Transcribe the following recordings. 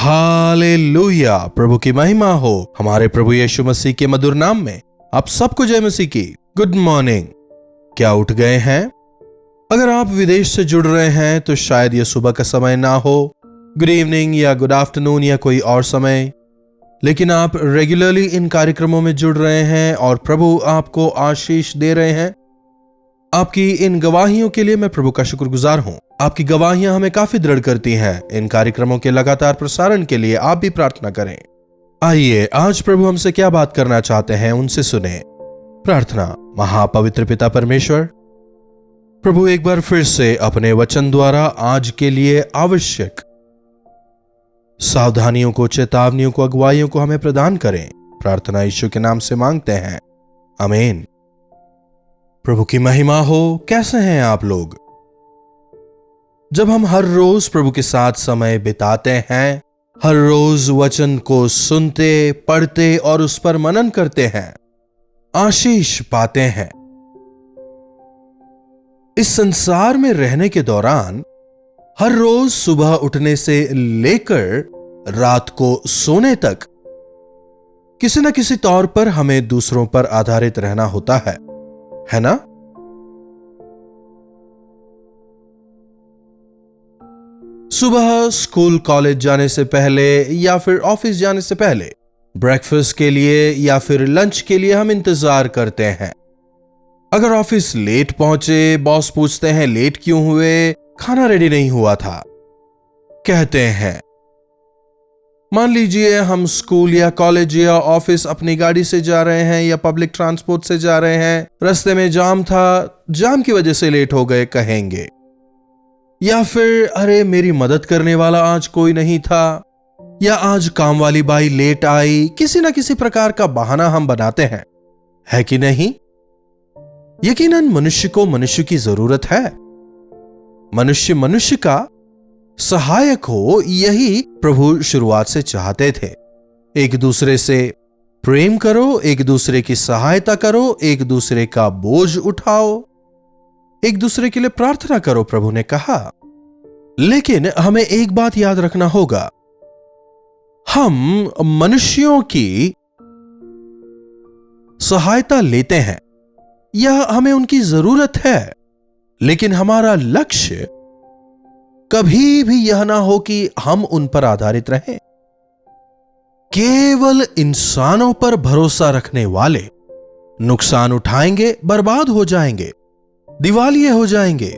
Hallelujah. प्रभु की महिमा हो। हमारे प्रभु यीशु मसीह के मधुर नाम में आप सबको जय मसीह की। Good morning. क्या उठ गए हैं? अगर आप विदेश से जुड़ रहे हैं तो शायद यह सुबह का समय ना हो, गुड इवनिंग या गुड आफ्टरनून या कोई और समय, लेकिन आप रेगुलरली इन कार्यक्रमों में जुड़ रहे हैं और प्रभु आपको आशीष दे रहे हैं। आपकी इन गवाहियों के लिए मैं प्रभु का शुक्रगुजार हूं। आपकी गवाहियां हमें काफी दृढ़ करती हैं। इन कार्यक्रमों के लगातार प्रसारण के लिए आप भी प्रार्थना करें। आइए आज प्रभु हमसे क्या बात करना चाहते हैं उनसे सुने। प्रार्थना। महापवित्र पिता परमेश्वर, प्रभु एक बार फिर से अपने वचन द्वारा आज के लिए आवश्यक सावधानियों को, चेतावनियों को, अगुवाइयों को हमें प्रदान करें। प्रार्थना यीशु के नाम से मांगते हैं, आमीन। प्रभु की महिमा हो। कैसे हैं आप लोग? जब हम हर रोज प्रभु के साथ समय बिताते हैं, हर रोज वचन को सुनते, पढ़ते और उस पर मनन करते हैं, आशीष पाते हैं। इस संसार में रहने के दौरान हर रोज सुबह उठने से लेकर रात को सोने तक किसी न किसी तौर पर हमें दूसरों पर आधारित रहना होता है ना? सुबह स्कूल कॉलेज जाने से पहले या फिर ऑफिस जाने से पहले ब्रेकफास्ट के लिए या फिर लंच के लिए हम इंतजार करते हैं। अगर ऑफिस लेट पहुंचे, बॉस पूछते हैं लेट क्यों हुए, खाना रेडी नहीं हुआ था। कहते हैं, मान लीजिए हम स्कूल या कॉलेज या ऑफिस अपनी गाड़ी से जा रहे हैं या पब्लिक ट्रांसपोर्ट से जा रहे हैं, रास्ते में जाम था, जाम की वजह से लेट हो गए कहेंगे। या फिर अरे मेरी मदद करने वाला आज कोई नहीं था, या आज काम वाली बाई लेट आई। किसी ना किसी प्रकार का बहाना हम बनाते हैं, है कि नहीं? यकीनन मनुष्य को मनुष्य की जरूरत है। मनुष्य का सहायक हो, यही प्रभु शुरुआत से चाहते थे। एक दूसरे से प्रेम करो, एक दूसरे की सहायता करो, एक दूसरे का बोझ उठाओ, एक दूसरे के लिए प्रार्थना करो, प्रभु ने कहा। लेकिन हमें एक बात याद रखना होगा, हम मनुष्यों की सहायता लेते हैं या हमें उनकी जरूरत है, लेकिन हमारा लक्ष्य कभी भी यह ना हो कि हम उन पर आधारित रहें। केवल इंसानों पर भरोसा रखने वाले नुकसान उठाएंगे, बर्बाद हो जाएंगे, दिवालिये हो जाएंगे।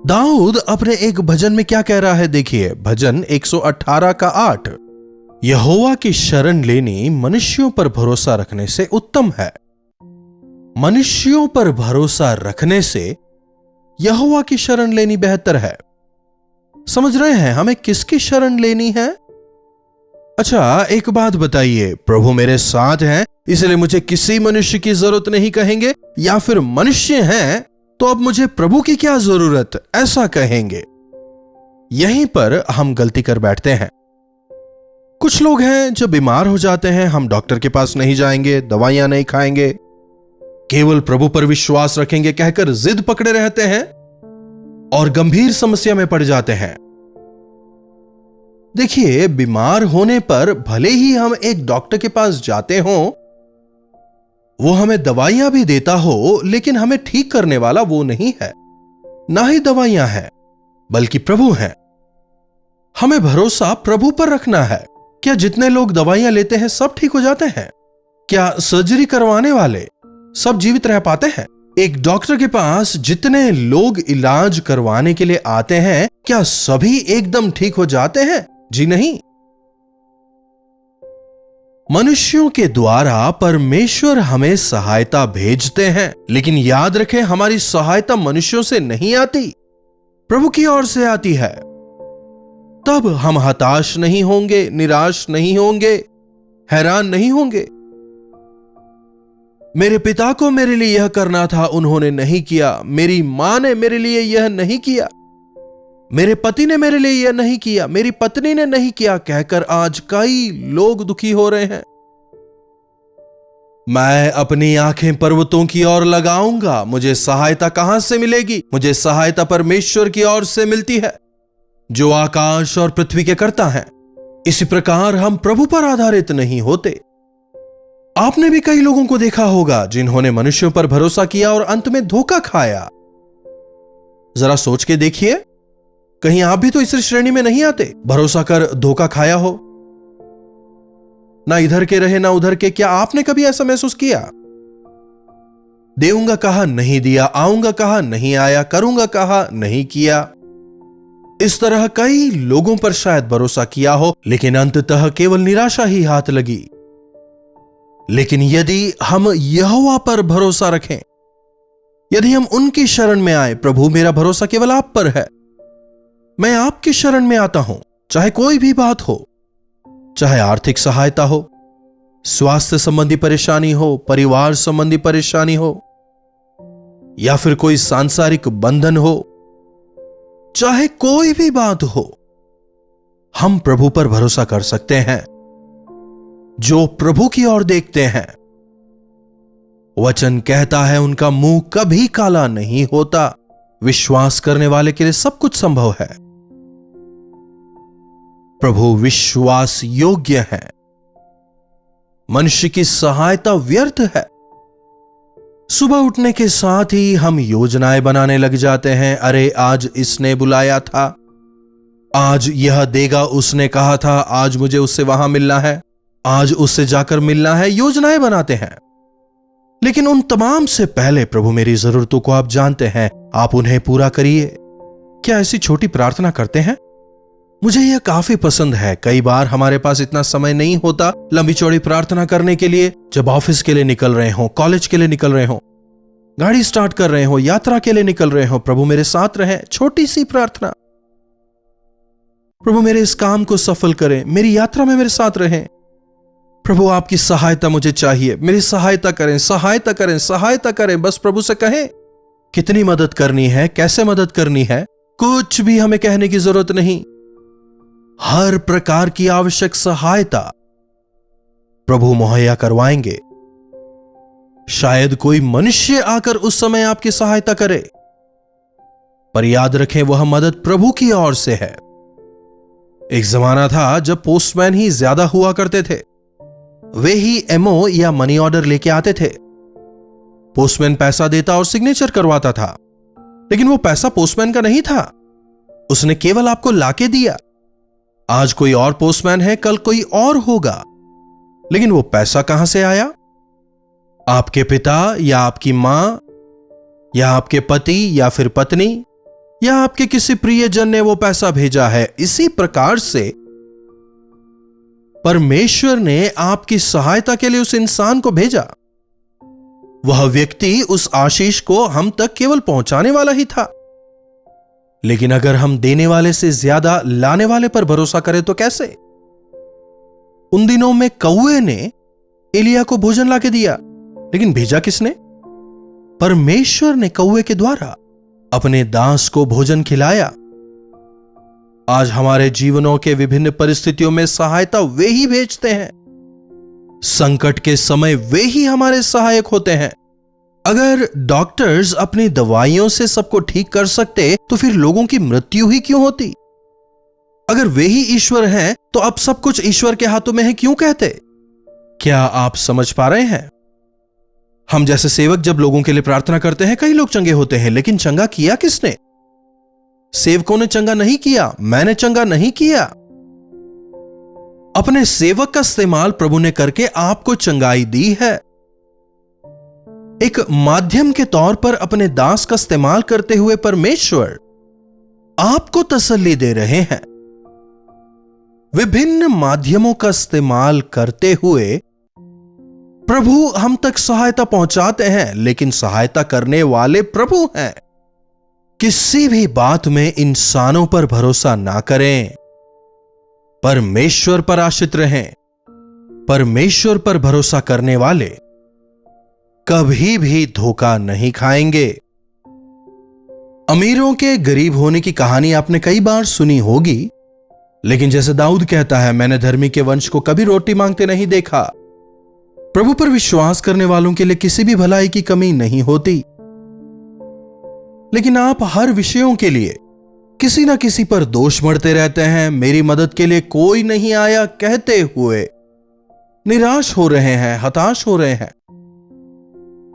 दाऊद अपने एक भजन में क्या कह रहा है, देखिए भजन 118 का 8। यहोवा की शरण लेनी मनुष्यों पर भरोसा रखने से उत्तम है। मनुष्यों पर भरोसा रखने से यहोवा की शरण लेनी बेहतर है। समझ रहे हैं हमें किसकी शरण लेनी है? अच्छा एक बात बताइए, प्रभु मेरे साथ हैं इसलिए मुझे किसी मनुष्य की जरूरत नहीं कहेंगे, या फिर मनुष्य हैं तो अब मुझे प्रभु की क्या जरूरत, ऐसा कहेंगे। यहीं पर हम गलती कर बैठते हैं। कुछ लोग हैं जो बीमार हो जाते हैं, हम डॉक्टर के पास नहीं जाएंगे, दवाइयां नहीं खाएंगे, केवल प्रभु पर विश्वास रखेंगे कहकर जिद पकड़े रहते हैं और गंभीर समस्या में पड़ जाते हैं। देखिए बीमार होने पर भले ही हम एक डॉक्टर के पास जाते हों, वो हमें दवाइयां भी देता हो, लेकिन हमें ठीक करने वाला वो नहीं है, ना ही दवाइयां हैं, बल्कि प्रभु हैं। हमें भरोसा प्रभु पर रखना है। क्या जितने लोग दवाइयां लेते हैं सब ठीक हो जाते हैं? क्या सर्जरी करवाने वाले सब जीवित रह पाते हैं? एक डॉक्टर के पास जितने लोग इलाज करवाने के लिए आते हैं, क्या सभी एकदम ठीक हो जाते हैं? जी नहीं। मनुष्यों के द्वारा परमेश्वर हमें सहायता भेजते हैं, लेकिन याद रखें हमारी सहायता मनुष्यों से नहीं आती, प्रभु की ओर से आती है। तब हम हताश नहीं होंगे, निराश नहीं होंगे, हैरान नहीं होंगे। मेरे पिता को मेरे लिए यह करना था, उन्होंने नहीं किया। मेरी मां ने मेरे लिए यह नहीं किया, मेरे पति ने मेरे लिए यह नहीं किया, मेरी पत्नी ने नहीं किया, कहकर आज कई लोग दुखी हो रहे हैं। मैं अपनी आंखें पर्वतों की ओर लगाऊंगा, मुझे सहायता कहां से मिलेगी? मुझे सहायता परमेश्वर की ओर से मिलती है। जो आकाश और पृथ्वी के कर्ता हैं, इसी प्रकार हम प्रभु पर आधारित नहीं होते। आपने भी कई लोगों को देखा होगा जिन्होंने मनुष्यों पर भरोसा किया और अंत में धोखा खाया। जरा सोच के देखिए, कहीं आप भी तो इस श्रेणी में नहीं आते, भरोसा कर धोखा खाया हो। ना इधर के रहे ना उधर के। क्या आपने कभी ऐसा महसूस किया? देऊंगा कहा नहीं दिया, आऊंगा कहा नहीं आया, करूंगा कहा नहीं किया। इस तरह कई लोगों पर शायद भरोसा किया हो, लेकिन अंततः केवल निराशा ही हाथ लगी। लेकिन यदि हम यहोवा पर भरोसा रखें, यदि हम उनकी शरण में आए, प्रभु मेरा भरोसा केवल आप पर है, मैं आपकी शरण में आता हूं, चाहे कोई भी बात हो, चाहे आर्थिक सहायता हो, स्वास्थ्य संबंधी परेशानी हो, परिवार संबंधी परेशानी हो, या फिर कोई सांसारिक बंधन हो, चाहे कोई भी बात हो, हम प्रभु पर भरोसा कर सकते हैं। जो प्रभु की ओर देखते हैं, वचन कहता है उनका मुंह कभी काला नहीं होता। विश्वास करने वाले के लिए सब कुछ संभव है। प्रभु विश्वास योग्य है। मनुष्य की सहायता व्यर्थ है। सुबह उठने के साथ ही हम योजनाएं बनाने लग जाते हैं। अरे आज इसने बुलाया था, आज यह देगा, उसने कहा था, आज मुझे उससे वहां मिलना है, आज उससे जाकर मिलना है। योजनाएं बनाते हैं, लेकिन उन तमाम से पहले प्रभु मेरी जरूरतों को आप जानते हैं, आप उन्हें पूरा करिए। क्या ऐसी छोटी प्रार्थना करते हैं? मुझे यह काफी पसंद है। कई बार हमारे पास इतना समय नहीं होता लंबी चौड़ी प्रार्थना करने के लिए। जब ऑफिस के लिए निकल रहे हो, कॉलेज के लिए निकल रहे हो, गाड़ी स्टार्ट कर रहे हो, यात्रा के लिए निकल रहे हो, प्रभु मेरे साथ रहें। छोटी सी प्रार्थना, प्रभु मेरे इस काम को सफल करें, मेरी यात्रा में मेरे साथ रहें। प्रभु आपकी सहायता मुझे चाहिए, मेरी सहायता करें, सहायता करें, सहायता करें। बस प्रभु से कहें कितनी मदद करनी है, कैसे मदद करनी है। कुछ भी हमें कहने की जरूरत नहीं। हर प्रकार की आवश्यक सहायता प्रभु मुहैया करवाएंगे। शायद कोई मनुष्य आकर उस समय आपकी सहायता करे, पर याद रखें वह मदद प्रभु की ओर से है। एक जमाना था जब पोस्टमैन ही ज्यादा हुआ करते थे। वे ही एमओ या मनी ऑर्डर लेके आते थे। पोस्टमैन पैसा देता और सिग्नेचर करवाता था, लेकिन वो पैसा पोस्टमैन का नहीं था, उसने केवल आपको लाके दिया। आज कोई और पोस्टमैन है, कल कोई और होगा, लेकिन वो पैसा कहां से आया? आपके पिता या आपकी मां या आपके पति या फिर पत्नी या आपके किसी प्रियजन ने वो पैसा भेजा है। इसी प्रकार से परमेश्वर ने आपकी सहायता के लिए उस इंसान को भेजा। वह व्यक्ति उस आशीष को हम तक केवल पहुंचाने वाला ही था। लेकिन अगर हम देने वाले से ज्यादा लाने वाले पर भरोसा करें तो कैसे? उन दिनों में कौवे ने एलिया को भोजन लाके दिया, लेकिन भेजा किसने? परमेश्वर ने कौवे के द्वारा अपने दास को भोजन खिलाया। आज हमारे जीवनों के विभिन्न परिस्थितियों में सहायता वे ही भेजते हैं। संकट के समय वे ही हमारे सहायक होते हैं। अगर डॉक्टर्स अपनी दवाइयों से सबको ठीक कर सकते तो फिर लोगों की मृत्यु ही क्यों होती? अगर वे ही ईश्वर हैं तो अब सब कुछ ईश्वर के हाथों में है क्यों कहते? क्या आप समझ पा रहे हैं? हम जैसे सेवक जब लोगों के लिए प्रार्थना करते हैं, कई लोग चंगे होते हैं, लेकिन चंगा किया किसने? सेवकों ने चंगा नहीं किया, मैंने चंगा नहीं किया। अपने सेवक का इस्तेमाल प्रभु ने करके आपको चंगाई दी है। एक माध्यम के तौर पर अपने दास का इस्तेमाल करते हुए परमेश्वर आपको तसल्ली दे रहे हैं। विभिन्न माध्यमों का इस्तेमाल करते हुए प्रभु हम तक सहायता पहुंचाते हैं, लेकिन सहायता करने वाले प्रभु हैं। किसी भी बात में इंसानों पर भरोसा ना करें, परमेश्वर पर आश्रित रहें। परमेश्वर पर भरोसा करने वाले कभी भी धोखा नहीं खाएंगे। अमीरों के गरीब होने की कहानी आपने कई बार सुनी होगी, लेकिन जैसे दाऊद कहता है, मैंने धर्मी के वंश को कभी रोटी मांगते नहीं देखा। प्रभु पर विश्वास करने वालों के लिए किसी भी भलाई की कमी नहीं होती। लेकिन आप हर विषयों के लिए किसी ना किसी पर दोष मढ़ते रहते हैं। मेरी मदद के लिए कोई नहीं आया कहते हुए निराश हो रहे हैं, हताश हो रहे हैं।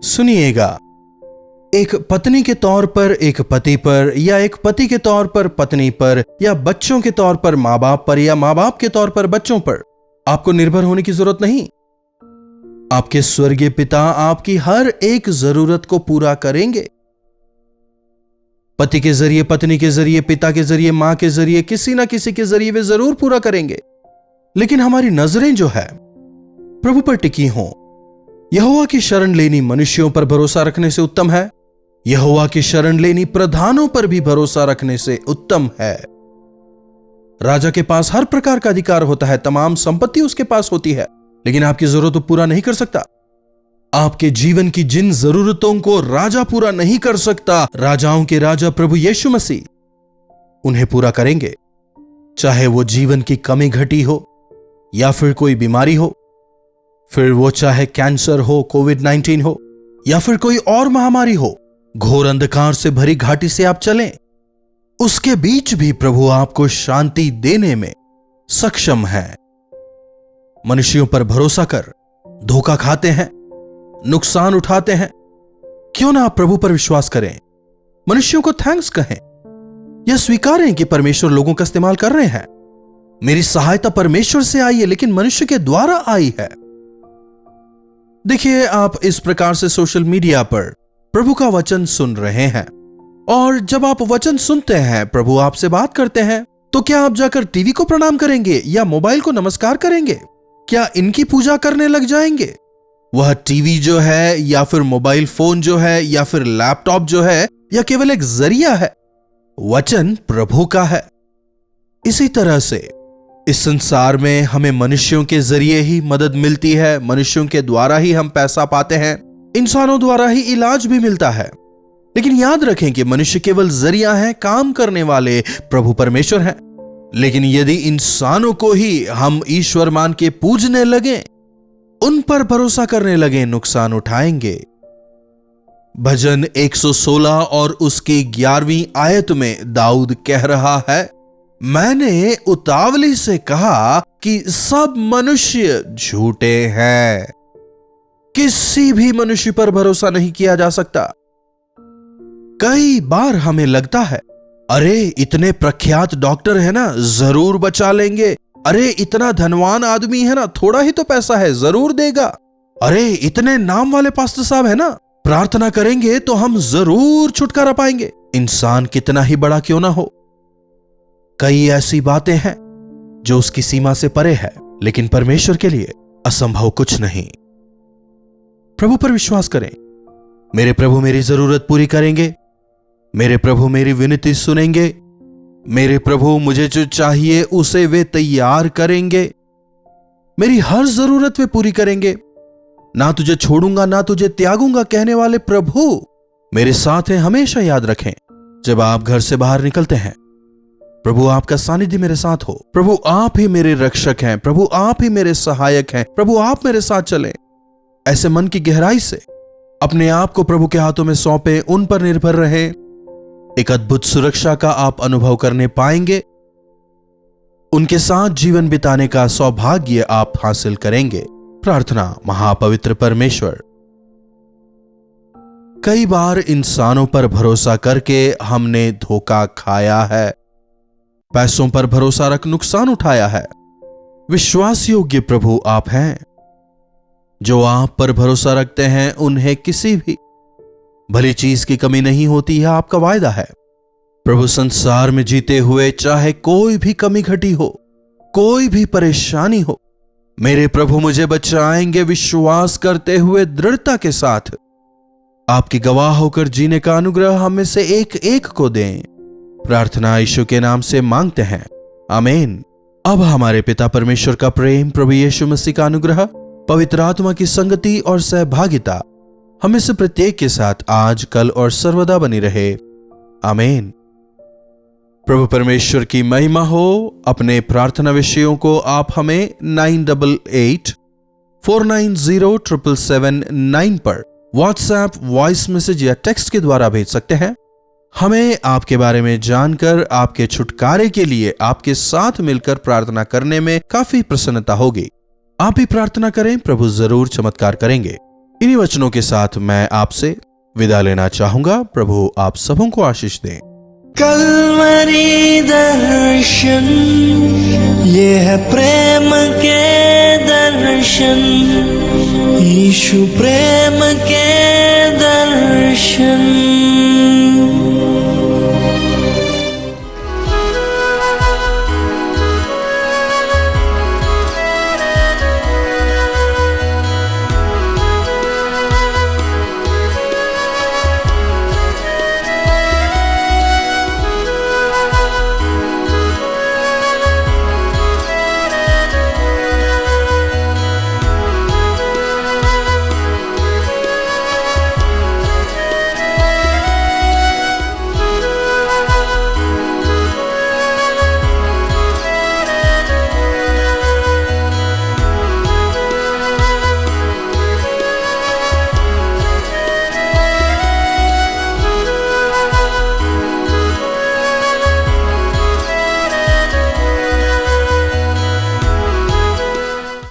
सुनिएगा, एक पत्नी के तौर पर एक पति पर, या एक पति के तौर पर पत्नी पर, या बच्चों के तौर पर मां बाप पर, या मां बाप के तौर पर बच्चों पर आपको निर्भर होने की जरूरत नहीं। आपके स्वर्गीय पिता आपकी हर एक जरूरत को पूरा करेंगे। पति के जरिए, पत्नी के जरिए, पिता के जरिए, मां के जरिए, किसी ना किसी के जरिए वे जरूर पूरा करेंगे। लेकिन हमारी नजरें जो है प्रभु पर टिकी हों। यहोवा की शरण लेनी मनुष्यों पर भरोसा रखने से उत्तम है। यहोवा की शरण लेनी प्रधानों पर भी भरोसा रखने से उत्तम है। राजा के पास हर प्रकार का अधिकार होता है, तमाम संपत्ति उसके पास होती है, लेकिन आपकी जरूरत पूरा नहीं कर सकता। आपके जीवन की जिन जरूरतों को राजा पूरा नहीं कर सकता, राजाओं के राजा प्रभु यीशु मसीह उन्हें पूरा करेंगे। चाहे वो जीवन की कमी घटी हो या फिर कोई बीमारी हो, फिर वो चाहे कैंसर हो, कोविड-19 हो, या फिर कोई और महामारी हो, घोर अंधकार से भरी घाटी से आप चलें, उसके बीच भी प्रभु आपको शांति देने में सक्षम है। मनुष्यों पर भरोसा कर धोखा खाते हैं, नुकसान उठाते हैं, क्यों ना आप प्रभु पर विश्वास करें, मनुष्यों को थैंक्स कहें, यह स्वीकारें कि परमेश्वर लोगों का इस्तेमाल कर रहे हैं। मेरी सहायता परमेश्वर से आई है, लेकिन मनुष्य के द्वारा आई है। देखिए, आप इस प्रकार से सोशल मीडिया पर प्रभु का वचन सुन रहे हैं, और जब आप वचन सुनते हैं, प्रभु आपसे बात करते हैं, तो क्या आप जाकर टीवी को प्रणाम करेंगे या मोबाइल को नमस्कार करेंगे? क्या इनकी पूजा करने लग जाएंगे? वह टीवी जो है, या फिर मोबाइल फोन जो है, या फिर लैपटॉप जो है, या केवल एक जरिया है? वचन प्रभु का है। इसी तरह से इस संसार में हमें मनुष्यों के जरिए ही मदद मिलती है, मनुष्यों के द्वारा ही हम पैसा पाते हैं, इंसानों द्वारा ही इलाज भी मिलता है। लेकिन याद रखें कि मनुष्य केवल जरिया है, काम करने वाले प्रभु परमेश्वर हैं। लेकिन यदि इंसानों को ही हम ईश्वर मान के पूजने लगे, उन पर भरोसा करने लगे, नुकसान उठाएंगे। भजन 116 और उसकी 11वीं आयत में दाऊद कह रहा है, मैंने उतावली से कहा कि सब मनुष्य झूठे हैं। किसी भी मनुष्य पर भरोसा नहीं किया जा सकता। कई बार हमें लगता है, अरे इतने प्रख्यात डॉक्टर है ना, जरूर बचा लेंगे। अरे इतना धनवान आदमी है ना, थोड़ा ही तो पैसा है, जरूर देगा। अरे इतने नाम वाले पास्टर साहब है ना, प्रार्थना करेंगे तो हम जरूर छुटकारा पाएंगे। इंसान कितना ही बड़ा क्यों ना हो, कई ऐसी बातें हैं जो उसकी सीमा से परे है, लेकिन परमेश्वर के लिए असंभव कुछ नहीं। प्रभु पर विश्वास करें। मेरे प्रभु मेरी जरूरत पूरी करेंगे, मेरे प्रभु मेरी विनती सुनेंगे, मेरे प्रभु मुझे जो चाहिए उसे वे तैयार करेंगे, मेरी हर जरूरत वे पूरी करेंगे। ना तुझे छोड़ूंगा ना तुझे त्यागूंगा कहने वाले प्रभु मेरे साथ हैं। हमेशा याद रखें, जब आप घर से बाहर निकलते हैं, प्रभु आपका सानिध्य मेरे साथ हो, प्रभु आप ही मेरे रक्षक हैं, प्रभु आप ही मेरे सहायक हैं, प्रभु आप मेरे साथ चलें। ऐसे मन की गहराई से अपने आप को प्रभु के हाथों में सौंपे, उन पर निर्भर रहें। एक अद्भुत सुरक्षा का आप अनुभव करने पाएंगे, उनके साथ जीवन बिताने का सौभाग्य आप हासिल करेंगे। प्रार्थना। महापवित्र परमेश्वर, कई बार इंसानों पर भरोसा करके हमने धोखा खाया है, पैसों पर भरोसा रख नुकसान उठाया है। विश्वास योग्य प्रभु आप हैं। जो आप पर भरोसा रखते हैं उन्हें किसी भी भली चीज की कमी नहीं होती है, आपका वायदा है। प्रभु, संसार में जीते हुए चाहे कोई भी कमी घटी हो, कोई भी परेशानी हो, मेरे प्रभु मुझे बचाएंगे। विश्वास करते हुए दृढ़ता के साथ आपकी गवाह होकर जीने का अनुग्रह हम में से एक एक को दें। प्रार्थना यीशु के नाम से मांगते हैं, आमीन। अब हमारे पिता परमेश्वर का प्रेम, प्रभु यीशु मसीह का अनुग्रह, पवित्र आत्मा की संगति और सहभागिता हमें से प्रत्येक के साथ आज, कल और सर्वदा बनी रहे, आमीन। प्रभु परमेश्वर की महिमा हो। अपने प्रार्थना विषयों को आप हमें 9884907779 पर व्हाट्सएप, वॉइस मैसेज या टेक्स्ट के द्वारा भेज सकते हैं। हमें आपके बारे में जानकर आपके छुटकारे के लिए आपके साथ मिलकर प्रार्थना करने में काफी प्रसन्नता होगी। आप भी प्रार्थना करें, प्रभु जरूर चमत्कार करेंगे। इन्हीं वचनों के साथ मैं आपसे विदा लेना चाहूंगा। प्रभु आप सबों को आशीष दें। कल्वरी दर्शन, ये है प्रेम के दर्शन, यीशु प्रेम के दर्शन।